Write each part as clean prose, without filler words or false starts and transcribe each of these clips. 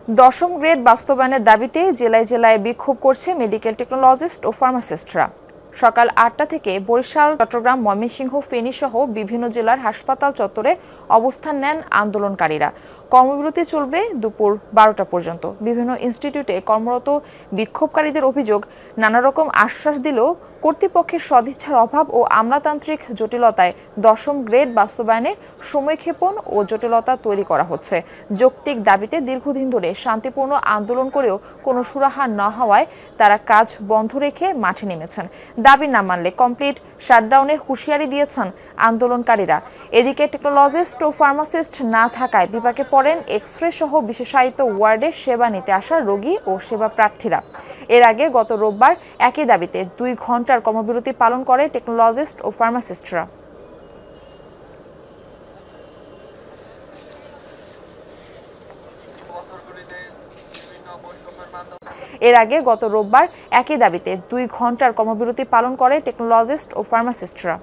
দশম গ্রেড বাস্তবায়নের দাবিতে জেলায় জেলায় বিক্ষোভ করছে মেডিকেল টেকনোলজিস্ট ও ফার্মাসিস্টরা। সকাল ৮টা থেকে বরিশাল, চট্টগ্রাম, ময়মনসিংহ, ফেনী সহ বিভিন্ন জেলার হাসপাতাল চত্বরে অবস্থান নেন আন্দোলনকারীরা। কর্মবিরতি চলবে দুপুর ১২টা পর্যন্ত। বিভিন্ন ইনস্টিটিউটে কর্মরত বিক্ষোভকারীদের অভিযোগ, নানা রকম আশ্বাস দিলেও কর্তৃপক্ষের সদিচ্ছার অভাব ও আমলাতান্ত্রিক জটিলতায় দশম গ্রেড বাস্তবায়নে সময়ক্ষেপণ ও জটিলতা তৈরি করা হচ্ছে। যৌক্তিক দাবিতে দীর্ঘদিন ধরে শান্তিপূর্ণ আন্দোলন করেও কোনো সুরাহা না হওয়ায় তারা কাজ বন্ধ রেখে মাঠে নেমেছেন। দাবি না মানলে কমপ্লিট শাটডাউনের হুঁশিয়ারি দিয়েছেন আন্দোলনকারীরা। এদিকে টেকনোলজিস্ট ও ফার্মাসিস্ট না থাকায় বিপাকে পড়েন এক্স-রে সহ বিশেষায়িত ওয়ার্ডে সেবা নিতে আসা রোগী ও সেবা প্রার্থীরা। এর আগে গত রোববার একই দাবিতে ২ ঘন্টার কর্মবিরতি পালন করে টেকনোলজিস্ট ও ফার্মাসিস্টরা। এর আগে গত রোববার একই দাবিতে ২ ঘন্টার কর্মবিরতি পালন করে টেকনোলজিস্ট ও ফার্মাসিস্টরা।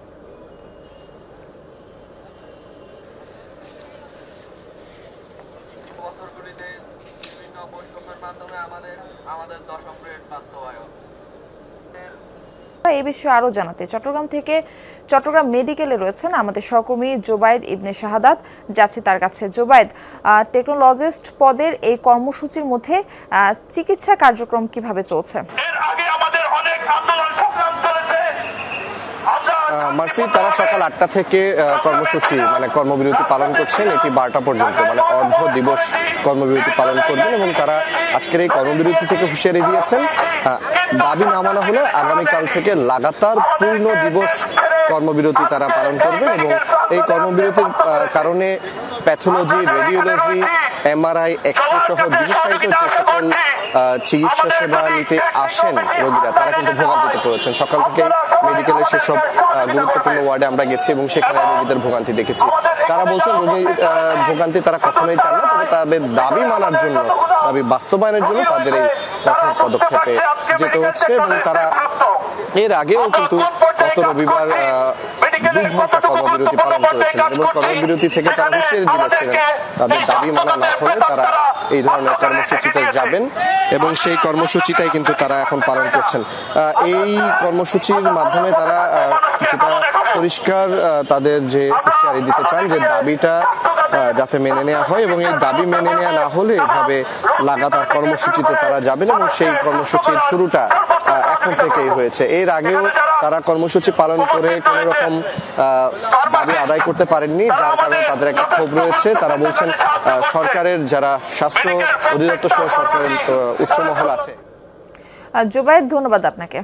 এই বিষয়ে আরো জানাতে চট্টগ্রাম মেডিকেলে রয়েছেন আমাদের সহকর্মী জোবায়েদ ইবনে শাহাদাত। যাচ্ছি তার কাছে। জোবায়েদ, টেকনোলজিস্ট পদের এই কর্মসূচির মধ্যে চিকিৎসা কার্যক্রম কিভাবে চলছে? মারফি, তারা সকাল ৮টা থেকে কর্মসূচি কর্মবিরতি পালন করছেন। এটি 12টা পর্যন্ত অর্ধ দিবস কর্মবিরতি পালন করবেন এবং তারা আজকের এই কর্মবিরতি থেকে হুঁশিয়ারি দিয়েছেন, দাবি না মানা হলে আগামীকাল থেকে লাগাতার পূর্ণ দিবস কর্মবিরতি তারা পালন করবেন এবং এই কর্মবিরতির কারণে প্যাথোলজি, রেডিওলজি, এমআরআই, এক্স-রে সহ বিশেষায়িত যে সকল চিকিৎসা সেবা নিতে আসেন রোগীরা, তারা কিন্তু ভোগান্তিতে পড়েছেন। সকাল থেকে মেডিকেলের সেসব গুরুত্বপূর্ণ ওয়ার্ডে আমরা গেছি এবং সেখানে রোগীদের ভোগান্তি দেখেছি। তারা বলছেন রোগীর ভোগান্তি তারা কখনোই চান না, তবে তাদের দাবি মানার জন্য, দাবি বাস্তবায়নের জন্য তাদের এই কঠোর পদক্ষেপে যেতে হচ্ছে। এবং তারা এর আগেও কিন্তু গত রবিবার ২ ঘন্টা কর্মবিরতি পালন করেছেন এবং কর্মবিরতি থেকে তারা হুঁশিয়ারি দিয়েছিলেন তাদের দাবি মানা না হলে তারা এই ধরনের কর্মসূচিতে যাবেন এবং সেই কর্মসূচিটাই কিন্তু তারা এখন পালন করছেন। এই কর্মসূচির মাধ্যমে তারা যেটা পরিষ্কার তাদের যে হুঁশিয়ারি দিতে চান যে দাবিটা যাতে মেনে নেওয়া হয় এবং এই দাবি মেনে নেওয়া না হলে এভাবে লাগাতার কর্মসূচিতে তারা যাবেন এবং সেই কর্মসূচির শুরুটা এখন থেকেই হয়েছে। এর আগেও তারা কর্মসূচি পালন করে কোন রকম দাবি আদায় করতে পারেননি, যার কারণে তাদের একটা ক্ষোভ রয়েছে। তারা বলছেন সরকারের যারা স্বাস্থ্য অধিদপ্তর সহ সরকারের উচ্চ মহল আছে। জোবায়েদ, ধন্যবাদ আপনাকে।